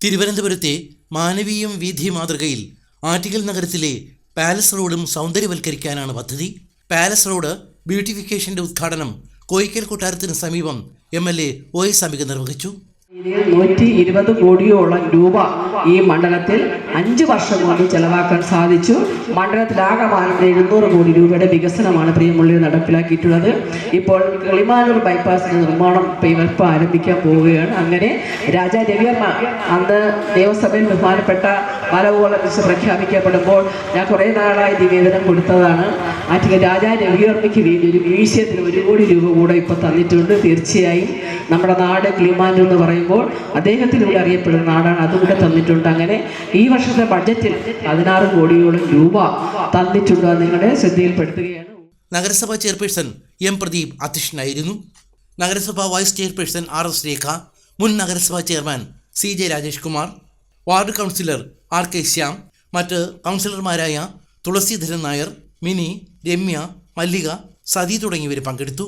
തിരുവനന്തപുരത്തെ മാനവീയം വീഥി മാതൃകയിൽ ആറ്റിങ്ങൽ നഗരത്തിലെ പാലസ് റോഡും സൗന്ദര്യവൽക്കരിക്കാനാണ് പദ്ധതി. പാലസ് റോഡ് ബ്യൂട്ടിഫിക്കേഷന്റെ ഉദ്ഘാടനം കോയിക്കൽ കൊട്ടാരത്തിന് സമീപം MLA OS അംബിക നിർവഹിച്ചു. 120 കോടിയോളം രൂപ ഈ മണ്ഡലത്തിൽ 5 വർഷം കൊണ്ട് ചെലവാക്കാൻ സാധിച്ചു. മണ്ഡലത്തിലാകമാനം 700 കോടി രൂപയുടെ വികസനമാണ് പ്രിയമുള്ളിൽ നടപ്പിലാക്കിയിട്ടുള്ളത്. ഇപ്പോൾ കിളിമാനൂർ ബൈപ്പാസിന്റെ നിർമ്മാണം ഇവർക്ക് ആരംഭിക്കാൻ പോവുകയാണ്. അങ്ങനെ രാജാ രവിവർമ്മ അന്ന് നിയമസഭയിൽ ബഹുമാനപ്പെട്ട ബാലഗോപാലകൃഷ്ണൻ പ്രഖ്യാപിക്കപ്പെടുമ്പോൾ ഞാൻ കുറേ നാളായി നിവേദനം കൊടുത്തതാണ്. രാജാ രവിവർമ്മയ്ക്ക് വേണ്ടി ഒരു മ്യൂസിയത്തിന് 1 കോടി രൂപ കൂടെ ഇപ്പോൾ തന്നിട്ടുണ്ട്. തീർച്ചയായും നമ്മുടെ നാട് കിളിമാനൂർ എന്ന് പറയുമ്പോൾ അദ്ദേഹത്തിലൂടെ അറിയപ്പെടുന്ന നാടാണ്, അതുകൂടെ തന്നിട്ടുണ്ട്. അങ്ങനെ ഈ വർഷത്തെ ബഡ്ജറ്റിൽ 16 കോടിയോളം രൂപ തന്നിട്ടുണ്ട്. നിങ്ങളുടെ ശ്രദ്ധയിൽപ്പെടുത്തുകയാണ്. നഗരസഭാ ചെയർപേഴ്സൺ M. പ്രദീപ് അധ്യക്ഷനായിരുന്നു. നഗരസഭാ വൈസ് ചെയർപേഴ്സൺ RS രേഖ, മുൻ നഗരസഭാ chairman CJ Rajesh Kumar, ward councillor RK Shyam, മറ്റ് കൗൺസിലർമാരായ തുളസീധരൻ നായർ, മിനി, രമ്യ, മല്ലിക, സതി തുടങ്ങിയവർ പങ്കെടുത്തു.